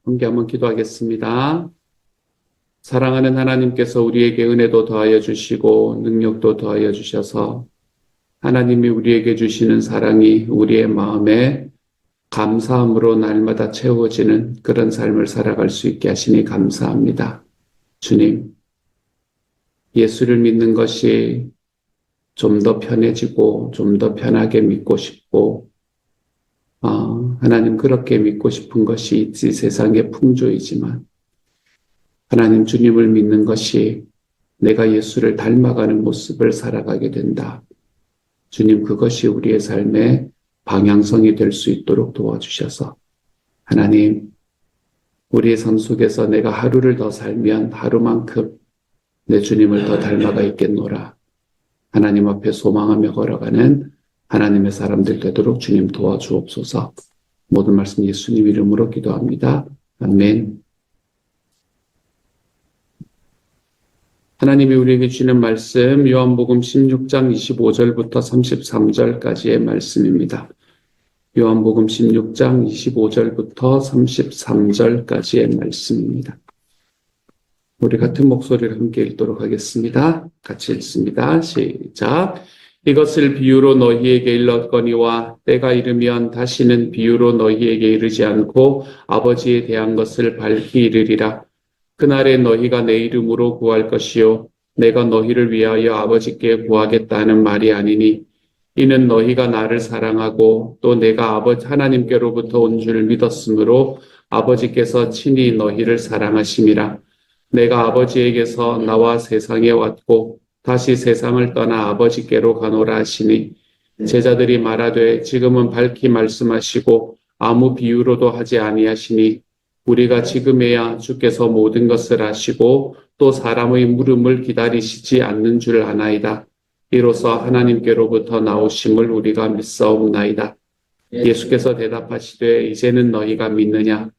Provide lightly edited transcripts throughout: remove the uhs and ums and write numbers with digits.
함께 한번 기도하겠습니다. 사랑하는 하나님께서 우리에게 은혜도 더하여 주시고 능력도 더하여 주셔서 하나님이 우리에게 주시는 사랑이 우리의 마음에 감사함으로 날마다 채워지는 그런 삶을 살아갈 수 있게 하시니 감사합니다. 주님, 예수를 믿는 것이 좀 더 편해지고 좀 더 편하게 믿고 싶고 하나님 그렇게 믿고 싶은 것이 이 세상의 풍조이지만 하나님 주님을 믿는 것이 내가 예수를 닮아가는 모습을 살아가게 된다. 주님 그것이 우리의 삶의 방향성이 될 수 있도록 도와주셔서 하나님 우리의 삶 속에서 내가 하루를 더 살면 하루만큼 내 주님을 더 닮아가 있겠노라. 하나님 앞에 소망하며 걸어가는 하나님의 사람들 되도록 주님 도와주옵소서. 모든 말씀 예수님 이름으로 기도합니다. 아멘. 하나님이 우리에게 주시는 말씀 요한복음 16장 25절부터 33절까지의 말씀입니다. 요한복음 16장 25절부터 33절까지의 말씀입니다. 우리 같은 목소리를 함께 읽도록 하겠습니다. 같이 읽습니다. 시작. 이것을 비유로 너희에게 일렀거니와 때가 이르면 다시는 비유로 너희에게 이르지 않고 아버지에 대한 것을 밝히 이르리라. 그날에 너희가 내 이름으로 구할 것이요 내가 너희를 위하여 아버지께 구하겠다 하는 말이 아니니 이는 너희가 나를 사랑하고 또 내가 아버지 하나님께로부터 온 줄 믿었으므로 아버지께서 친히 너희를 사랑하심이라. 내가 아버지에게서 나와 세상에 왔고 다시 세상을 떠나 아버지께로 가노라 하시니 제자들이 말하되 지금은 밝히 말씀하시고 아무 비유로도 하지 아니하시니 우리가 지금에야 주께서 모든 것을 아시고 또 사람의 물음을 기다리시지 않는 줄 아나이다. 이로써 하나님께로부터 나오심을 우리가 믿사옵나이다. 예수께서 대답하시되 이제는 너희가 믿느냐?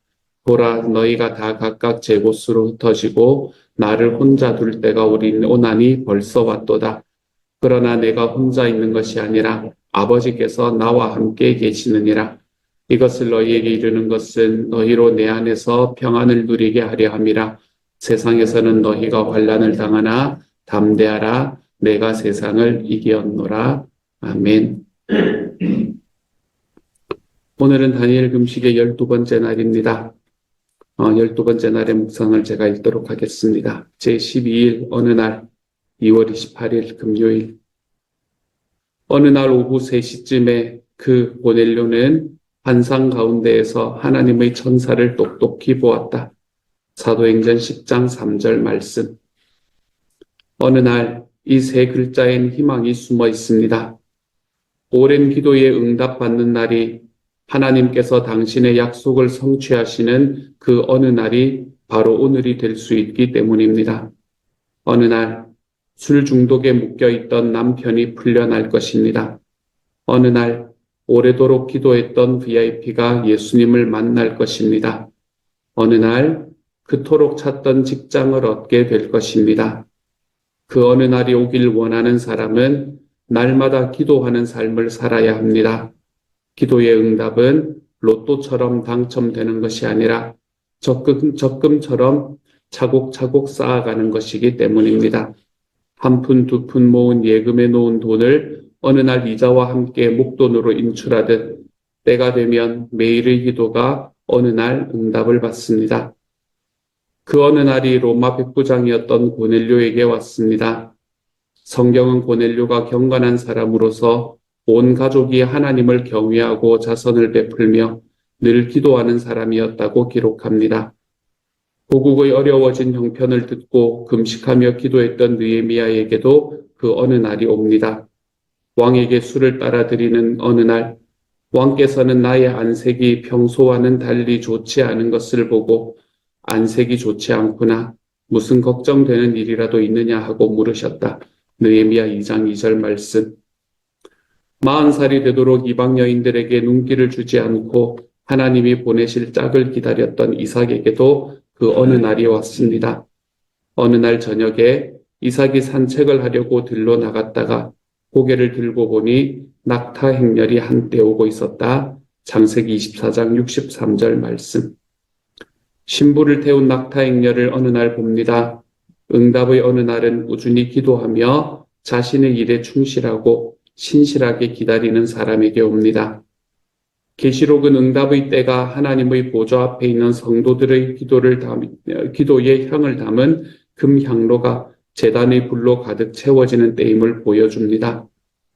보라 너희가 다 각각 제 곳으로 흩어지고 나를 혼자 둘 때가 오나니 벌써 왔도다. 그러나 내가 혼자 있는 것이 아니라 아버지께서 나와 함께 계시느니라. 이것을 너희에게 이르는 것은 너희로 내 안에서 평안을 누리게 하려 함이라. 세상에서는 너희가 환난을 당하나 담대하라. 내가 세상을 이기었노라. 아멘. 오늘은 다니엘 금식의 12번째 날입니다. 12번째 날의 묵상을 제가 읽도록 하겠습니다. 제12일 어느 날 2월 28일 금요일 어느 날 오후 3시쯤에 그 고넬료는 환상 가운데에서 하나님의 천사를 똑똑히 보았다. 사도행전 10장 3절 말씀. 어느 날 이 세 글자엔 희망이 숨어 있습니다. 오랜 기도에 응답받는 날이 하나님께서 당신의 약속을 성취하시는 그 어느 날이 바로 오늘이 될 수 있기 때문입니다. 어느 날 술 중독에 묶여있던 남편이 풀려날 것입니다. 어느 날 오래도록 기도했던 VIP가 예수님을 만날 것입니다. 어느 날 그토록 찾던 직장을 얻게 될 것입니다. 그 어느 날이 오길 원하는 사람은 날마다 기도하는 삶을 살아야 합니다. 기도의 응답은 로또처럼 당첨되는 것이 아니라 적금처럼 차곡차곡 쌓아가는 것이기 때문입니다. 한 푼, 두 푼 모은 예금에 놓은 돈을 어느 날 이자와 함께 목돈으로 인출하듯 때가 되면 매일의 기도가 어느 날 응답을 받습니다. 그 어느 날이 로마 백부장이었던 고넬료에게 왔습니다. 성경은 고넬료가 경건한 사람으로서 온 가족이 하나님을 경외하고 자선을 베풀며 늘 기도하는 사람이었다고 기록합니다. 고국의 어려워진 형편을 듣고 금식하며 기도했던 느헤미야에게도 그 어느 날이 옵니다. 왕에게 술을 따라드리는 어느 날 왕께서는 나의 안색이 평소와는 달리 좋지 않은 것을 보고 안색이 좋지 않구나. 무슨 걱정되는 일이라도 있느냐 하고 물으셨다. 느헤미야 2장 2절 말씀. 40살이 되도록 이방 여인들에게 눈길을 주지 않고 하나님이 보내실 짝을 기다렸던 이삭에게도 그 어느 날이 왔습니다. 어느 날 저녁에 이삭이 산책을 하려고 들로 나갔다가 고개를 들고 보니 낙타 행렬이 한때 오고 있었다. 창세기 24장 63절 말씀. 신부를 태운 낙타 행렬을 어느 날 봅니다. 응답의 어느 날은 꾸준히 기도하며 자신의 일에 충실하고 신실하게 기다리는 사람에게 옵니다. 계시록은 응답의 때가 하나님의 보좌 앞에 있는 성도들의 기도의 향을 담은 금 향로가 제단의 불로 가득 채워지는 때임을 보여줍니다.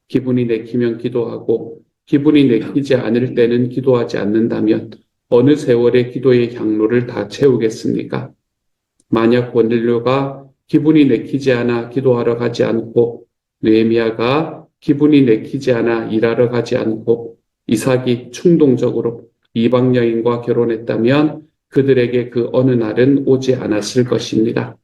기분이 내키면 기도하고 기분이 내키지 않을 때는 기도하지 않는다면 어느 세월의 기도의 향로를 다 채우겠습니까? 만약 고넬료가 기분이 내키지 않아 기도하러 가지 않고 느헤미야가 기분이 내키지 않아 일하러 가지 않고 이삭이 충동적으로 이방 여인과 결혼했다면 그들에게 그 어느 날은 오지 않았을 것입니다.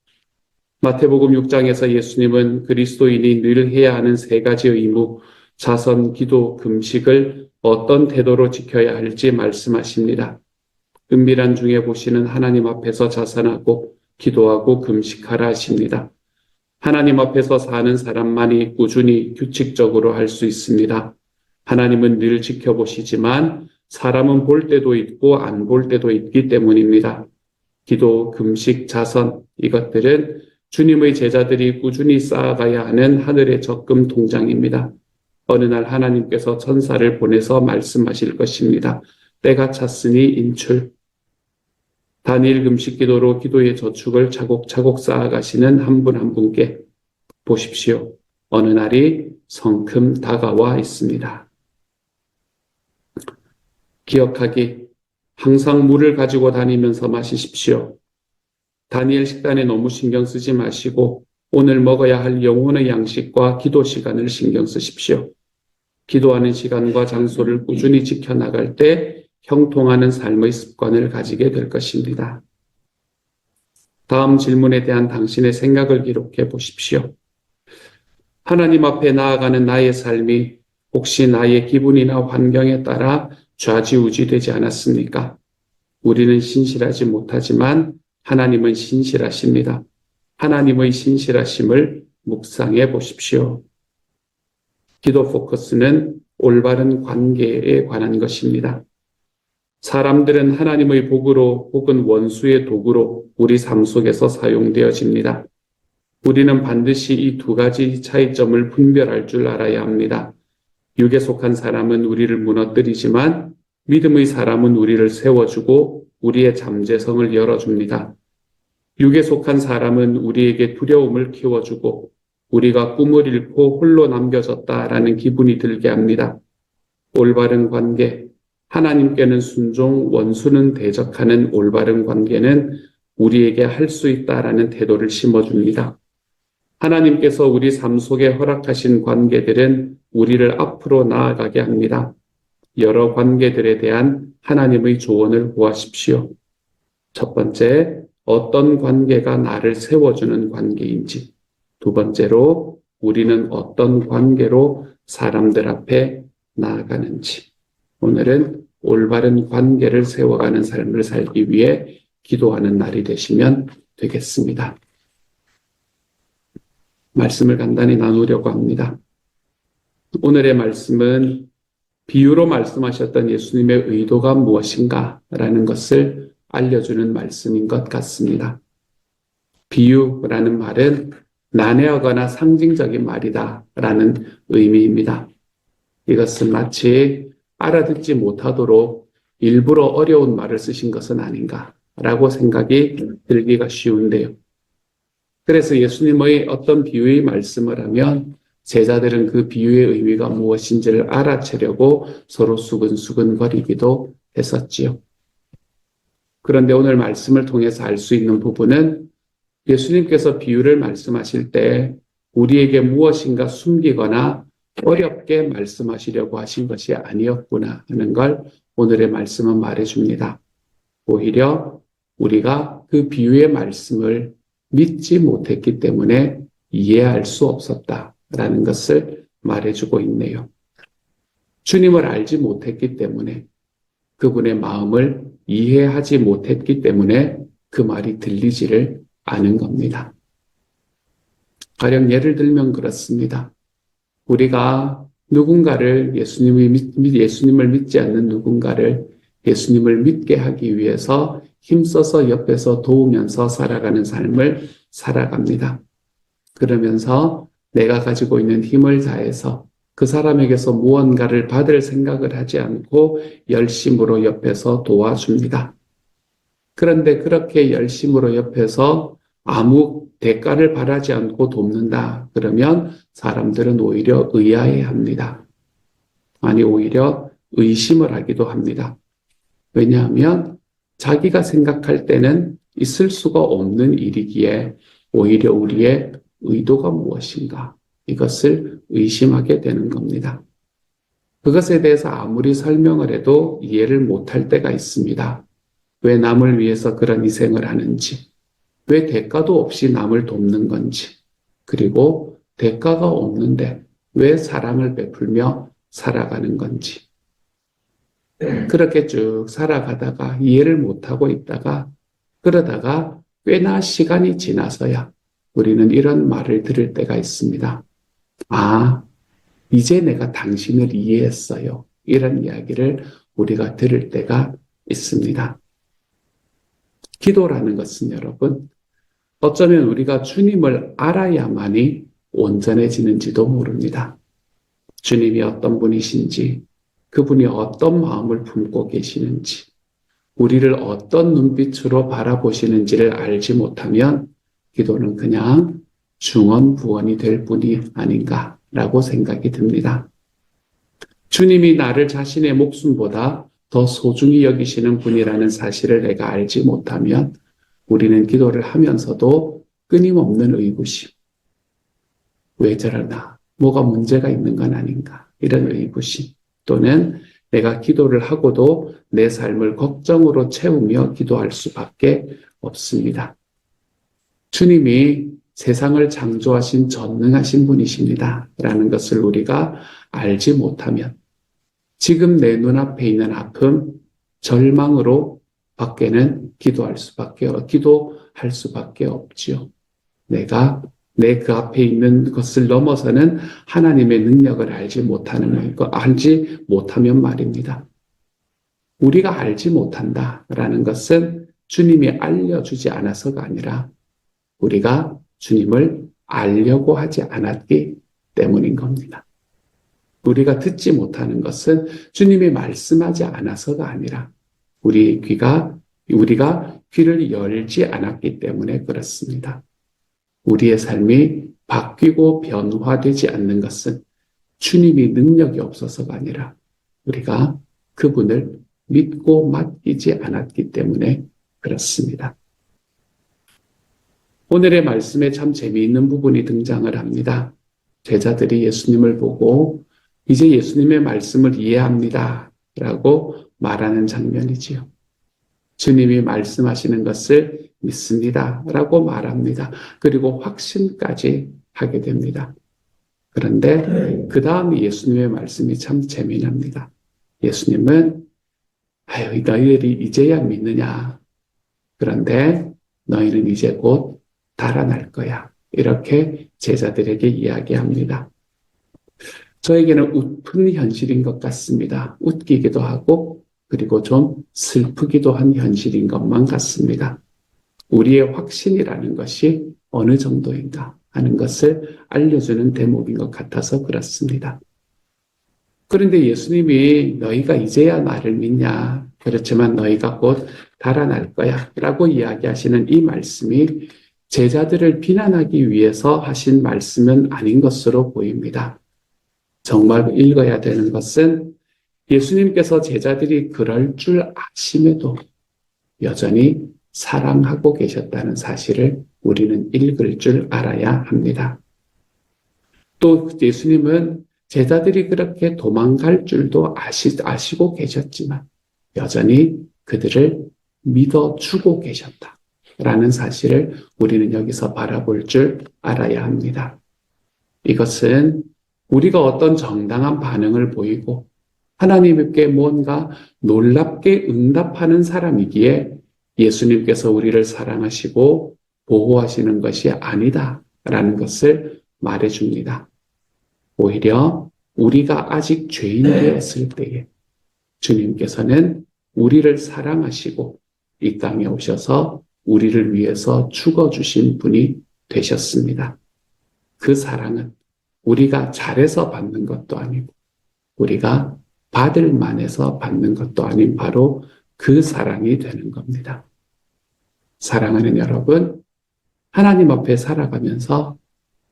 마태복음 6장에서 예수님은 그리스도인이 늘 해야 하는 세 가지 의무, 자선, 기도, 금식을 어떤 태도로 지켜야 할지 말씀하십니다. 은밀한 중에 보시는 하나님 앞에서 자선하고 기도하고 금식하라 하십니다. 하나님 앞에서 사는 사람만이 꾸준히 규칙적으로 할 수 있습니다. 하나님은 늘 지켜보시지만 사람은 볼 때도 있고 안 볼 때도 있기 때문입니다. 기도, 금식, 자선 이것들은 주님의 제자들이 꾸준히 쌓아가야 하는 하늘의 적금 통장입니다. 어느 날 하나님께서 천사를 보내서 말씀하실 것입니다. 때가 찼으니 인출. 단일 금식 기도로 기도의 저축을 차곡차곡 쌓아가시는 한 분 한 분께 보십시오. 어느 날이 성큼 다가와 있습니다. 기억하기, 항상 물을 가지고 다니면서 마시십시오. 다니엘 식단에 너무 신경 쓰지 마시고 오늘 먹어야 할 영혼의 양식과 기도 시간을 신경 쓰십시오. 기도하는 시간과 장소를 꾸준히 지켜나갈 때 형통하는 삶의 습관을 가지게 될 것입니다. 다음 질문에 대한 당신의 생각을 기록해 보십시오. 하나님 앞에 나아가는 나의 삶이 혹시 나의 기분이나 환경에 따라 좌지우지되지 않았습니까? 우리는 신실하지 못하지만 하나님은 신실하십니다. 하나님의 신실하심을 묵상해 보십시오. 기도 포커스는 올바른 관계에 관한 것입니다. 사람들은 하나님의 복으로 혹은 원수의 도구로 우리 삶 속에서 사용되어집니다. 우리는 반드시 이 두 가지 차이점을 분별할 줄 알아야 합니다. 육에 속한 사람은 우리를 무너뜨리지만 믿음의 사람은 우리를 세워주고 우리의 잠재성을 열어줍니다. 육에 속한 사람은 우리에게 두려움을 키워주고 우리가 꿈을 잃고 홀로 남겨졌다라는 기분이 들게 합니다. 올바른 관계, 하나님께는 순종, 원수는 대적하는 올바른 관계는 우리에게 할 수 있다라는 태도를 심어줍니다. 하나님께서 우리 삶 속에 허락하신 관계들은 우리를 앞으로 나아가게 합니다. 여러 관계들에 대한 하나님의 조언을 구하십시오. 첫 번째, 어떤 관계가 나를 세워주는 관계인지. 두 번째로, 우리는 어떤 관계로 사람들 앞에 나아가는지. 오늘은 올바른 관계를 세워가는 삶을 살기 위해 기도하는 날이 되시면 되겠습니다. 말씀을 간단히 나누려고 합니다. 오늘의 말씀은 비유로 말씀하셨던 예수님의 의도가 무엇인가 라는 것을 알려주는 말씀인 것 같습니다. 비유라는 말은 난해하거나 상징적인 말이다 라는 의미입니다. 이것은 마치 알아듣지 못하도록 일부러 어려운 말을 쓰신 것은 아닌가 라고 생각이 들기가 쉬운데요. 그래서 예수님의 어떤 비유의 말씀을 하면 제자들은 그 비유의 의미가 무엇인지를 알아채려고 서로 수근수근거리기도 했었지요. 그런데 오늘 말씀을 통해서 알 수 있는 부분은 예수님께서 비유를 말씀하실 때 우리에게 무엇인가 숨기거나 어렵게 말씀하시려고 하신 것이 아니었구나 하는 걸 오늘의 말씀은 말해줍니다. 오히려 우리가 그 비유의 말씀을 믿지 못했기 때문에 이해할 수 없었다라는 것을 말해주고 있네요. 주님을 알지 못했기 때문에 그분의 마음을 이해하지 못했기 때문에 그 말이 들리지를 않은 겁니다. 가령 예를 들면 그렇습니다. 우리가 누군가를 예수님을 믿지 않는 누군가를 예수님을 믿게 하기 위해서 힘써서 옆에서 도우면서 살아가는 삶을 살아갑니다. 그러면서 내가 가지고 있는 힘을 다해서 그 사람에게서 무언가를 받을 생각을 하지 않고 열심으로 옆에서 도와줍니다. 그런데 그렇게 열심으로 옆에서 아무 대가를 바라지 않고 돕는다. 그러면 사람들은 오히려 의아해합니다. 아니, 오히려 의심을 하기도 합니다. 왜냐하면 자기가 생각할 때는 있을 수가 없는 일이기에 오히려 우리의 의도가 무엇인가? 이것을 의심하게 되는 겁니다. 그것에 대해서 아무리 설명을 해도 이해를 못할 때가 있습니다. 왜 남을 위해서 그런 희생을 하는지, 왜 대가도 없이 남을 돕는 건지, 그리고 대가가 없는데 왜 사랑을 베풀며 살아가는 건지. 그렇게 쭉 살아가다가 이해를 못하고 있다가 그러다가 꽤나 시간이 지나서야 우리는 이런 말을 들을 때가 있습니다. 아, 이제 내가 당신을 이해했어요. 이런 이야기를 우리가 들을 때가 있습니다. 기도라는 것은 여러분, 어쩌면 우리가 주님을 알아야만이 온전해지는지도 모릅니다. 주님이 어떤 분이신지, 그분이 어떤 마음을 품고 계시는지, 우리를 어떤 눈빛으로 바라보시는지를 알지 못하면 기도는 그냥 중언부언이 될 뿐이 아닌가라고 생각이 듭니다. 주님이 나를 자신의 목숨보다 더 소중히 여기시는 분이라는 사실을 내가 알지 못하면 우리는 기도를 하면서도 끊임없는 의구심. 왜 저러나? 뭐가 문제가 있는 건 아닌가? 이런 의구심. 또는 내가 기도를 하고도 내 삶을 걱정으로 채우며 기도할 수밖에 없습니다. 주님이 세상을 창조하신 전능하신 분이십니다. 라는 것을 우리가 알지 못하면 지금 내 눈앞에 있는 아픔, 절망으로 밖에는 기도할 수밖에 없지요. 내가 내 그 앞에 있는 것을 넘어서는 하나님의 능력을 알지 못하면 말입니다. 우리가 알지 못한다라는 것은 주님이 알려주지 않아서가 아니라 우리가 주님을 알려고 하지 않았기 때문인 겁니다. 우리가 듣지 못하는 것은 주님이 말씀하지 않아서가 아니라 우리가 귀를 열지 않았기 때문에 그렇습니다. 우리의 삶이 바뀌고 변화되지 않는 것은 주님이 능력이 없어서가 아니라 우리가 그분을 믿고 맡기지 않았기 때문에 그렇습니다. 오늘의 말씀에 참 재미있는 부분이 등장을 합니다. 제자들이 예수님을 보고 이제 예수님의 말씀을 이해합니다. 라고 말하는 장면이지요. 주님이 말씀하시는 것을 믿습니다. 라고 말합니다. 그리고 확신까지 하게 됩니다. 그런데 그 다음에 예수님의 말씀이 참 재미납니다. 예수님은 아유, 너희들이 이제야 믿느냐. 그런데 너희는 이제 곧 달아날 거야. 이렇게 제자들에게 이야기합니다. 저에게는 웃픈 현실인 것 같습니다. 웃기기도 하고 그리고 좀 슬프기도 한 현실인 것만 같습니다. 우리의 확신이라는 것이 어느 정도인가 하는 것을 알려주는 대목인 것 같아서 그렇습니다. 그런데 예수님이 너희가 이제야 나를 믿냐? 그렇지만 너희가 곧 달아날 거야 라고 이야기하시는 이 말씀이 제자들을 비난하기 위해서 하신 말씀은 아닌 것으로 보입니다. 정말 읽어야 되는 것은 예수님께서 제자들이 그럴 줄 아심에도 여전히 사랑하고 계셨다는 사실을 우리는 읽을 줄 알아야 합니다. 또 예수님은 제자들이 그렇게 도망갈 줄도 아시고 계셨지만 여전히 그들을 믿어주고 계셨다라는 사실을 우리는 여기서 바라볼 줄 알아야 합니다. 이것은 우리가 어떤 정당한 반응을 보이고 하나님께 뭔가 놀랍게 응답하는 사람이기에 예수님께서 우리를 사랑하시고 보호하시는 것이 아니다라는 것을 말해줍니다. 오히려 우리가 아직 죄인 되었을 때에 주님께서는 우리를 사랑하시고 이 땅에 오셔서 우리를 위해서 죽어주신 분이 되셨습니다. 그 사랑은 우리가 잘해서 받는 것도 아니고 우리가 받을 만해서 받는 것도 아닌 바로 그 사랑이 되는 겁니다. 사랑하는 여러분, 하나님 앞에 살아가면서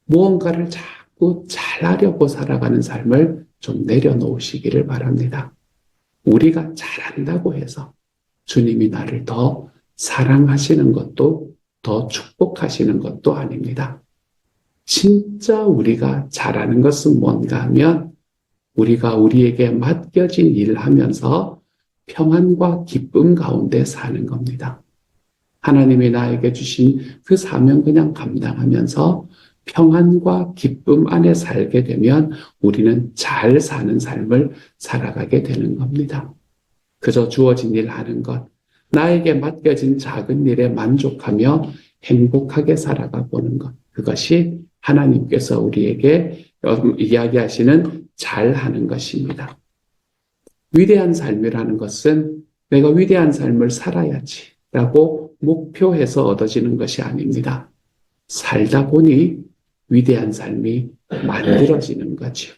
무언가를 자꾸 잘하려고 살아가는 삶을 좀 내려놓으시기를 바랍니다. 우리가 잘한다고 해서 주님이 나를 더 사랑하시는 것도 더 축복하시는 것도 아닙니다. 진짜 우리가 잘하는 것은 뭔가 하면 우리가 우리에게 맡겨진 일을 하면서 평안과 기쁨 가운데 사는 겁니다. 하나님이 나에게 주신 그 사명 그냥 감당하면서 평안과 기쁨 안에 살게 되면 우리는 잘 사는 삶을 살아가게 되는 겁니다. 그저 주어진 일 하는 것, 나에게 맡겨진 작은 일에 만족하며 행복하게 살아가 보는 것, 그것이 하나님께서 우리에게 이야기하시는 잘하는 것입니다. 위대한 삶이라는 것은 내가 위대한 삶을 살아야지 라고 목표해서 얻어지는 것이 아닙니다. 살다 보니 위대한 삶이 만들어지는 거죠.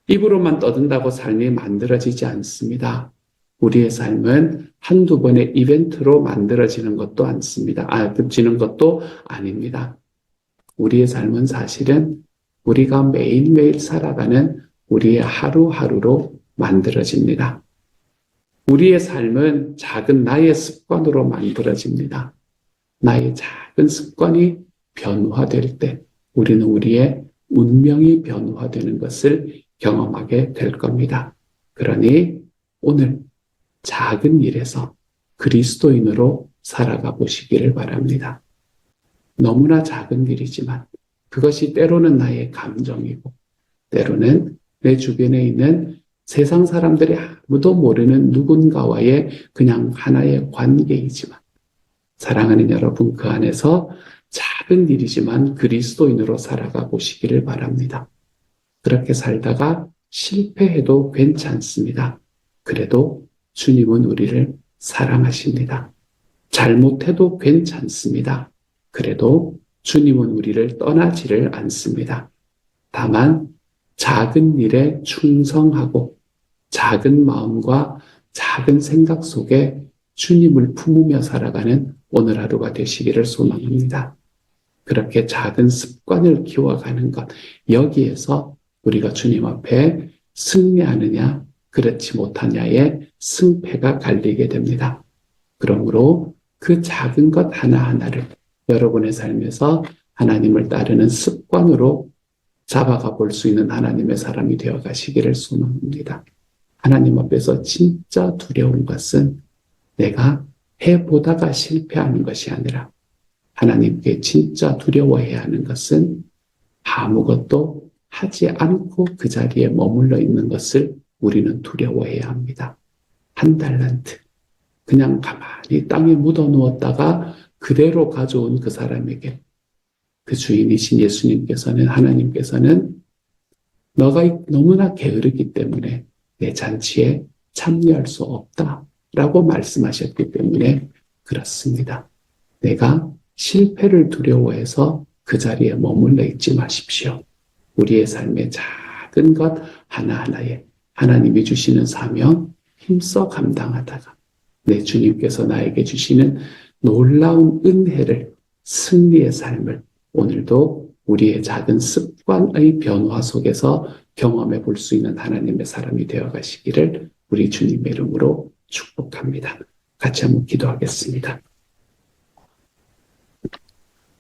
입으로만 떠든다고 삶이 만들어지지 않습니다. 우리의 삶은 한두 번의 이벤트로 만들어지는 것도 지는 것도 아닙니다. 우리의 삶은 사실은 우리가 매일매일 살아가는 우리의 하루하루로 만들어집니다. 우리의 삶은 작은 나의 습관으로 만들어집니다. 나의 작은 습관이 변화될 때 우리는 우리의 운명이 변화되는 것을 경험하게 될 겁니다. 그러니 오늘 작은 일에서 그리스도인으로 살아가 보시기를 바랍니다. 너무나 작은 일이지만 그것이 때로는 나의 감정이고 때로는 내 주변에 있는 세상 사람들이 아무도 모르는 누군가와의 그냥 하나의 관계이지만 사랑하는 여러분 그 안에서 작은 일이지만 그리스도인으로 살아가 보시기를 바랍니다. 그렇게 살다가 실패해도 괜찮습니다. 그래도 주님은 우리를 사랑하십니다. 잘못해도 괜찮습니다. 그래도 주님은 우리를 떠나지를 않습니다. 다만 작은 일에 충성하고 작은 마음과 작은 생각 속에 주님을 품으며 살아가는 오늘 하루가 되시기를 소망합니다. 그렇게 작은 습관을 키워가는 것, 여기에서 우리가 주님 앞에 승리하느냐 그렇지 못하냐의 승패가 갈리게 됩니다. 그러므로 그 작은 것 하나하나를 여러분의 삶에서 하나님을 따르는 습관으로 잡아가 볼 수 있는 하나님의 사람이 되어 가시기를 소망합니다. 하나님 앞에서 진짜 두려운 것은 내가 해보다가 실패하는 것이 아니라 하나님께 진짜 두려워해야 하는 것은 아무것도 하지 않고 그 자리에 머물러 있는 것을 우리는 두려워해야 합니다. 한 달란트 그냥 가만히 땅에 묻어 누웠다가 그대로 가져온 그 사람에게 그 주인이신 예수님께서는 하나님께서는 너가 너무나 게으르기 때문에 내 잔치에 참여할 수 없다라고 말씀하셨기 때문에 그렇습니다. 내가 실패를 두려워해서 그 자리에 머물러 있지 마십시오. 우리의 삶의 작은 것 하나하나에 하나님이 주시는 사명 힘써 감당하다가 내 주님께서 나에게 주시는 놀라운 은혜를 승리의 삶을 오늘도 우리의 작은 습관의 변화 속에서 경험해 볼 수 있는 하나님의 사람이 되어 가시기를 우리 주님의 이름으로 축복합니다. 같이 한번 기도하겠습니다.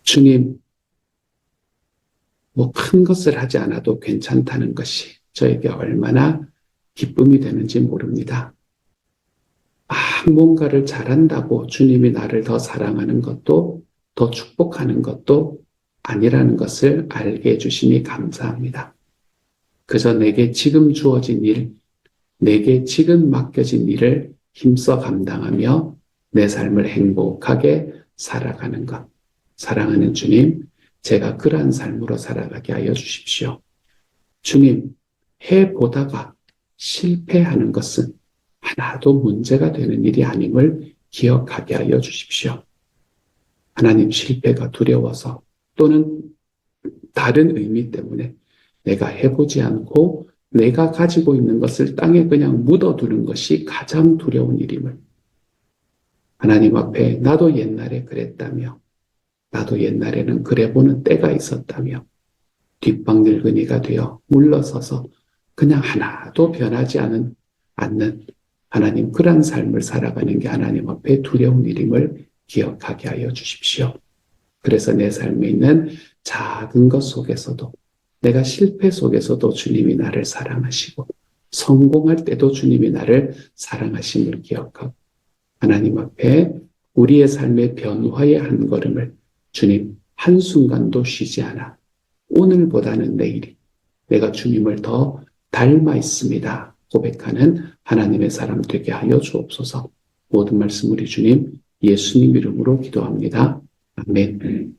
주님, 큰 것을 하지 않아도 괜찮다는 것이 저에게 얼마나 기쁨이 되는지 모릅니다. 뭔가를 잘한다고 주님이 나를 더 사랑하는 것도 더 축복하는 것도 아니라는 것을 알게 해주시니 감사합니다. 그저 내게 지금 주어진 일, 내게 지금 맡겨진 일을 힘써 감당하며 내 삶을 행복하게 살아가는 것. 사랑하는 주님, 제가 그러한 삶으로 살아가게 하여 주십시오. 주님, 해보다가 실패하는 것은 하나도 문제가 되는 일이 아님을 기억하게 하여 주십시오. 하나님, 실패가 두려워서 또는 다른 의미 때문에 내가 해보지 않고 내가 가지고 있는 것을 땅에 그냥 묻어두는 것이 가장 두려운 일임을 하나님 앞에 나도 옛날에 그랬다며 나도 옛날에는 그래보는 때가 있었다며 뒷방 늙은이가 되어 물러서서 그냥 하나도 변하지 않는 하나님 그런 삶을 살아가는 게 하나님 앞에 두려운 일임을 기억하게 하여 주십시오. 그래서 내 삶에 있는 작은 것 속에서도 내가 실패 속에서도 주님이 나를 사랑하시고 성공할 때도 주님이 나를 사랑하심을 기억하고 하나님 앞에 우리의 삶의 변화의 한 걸음을 주님 한순간도 쉬지 않아 오늘보다는 내일이 내가 주님을 더 닮아 있습니다. 고백하는 하나님의 사람 되게 하여 주옵소서. 모든 말씀 우리 주님 예수님 이름으로 기도합니다. 아멘.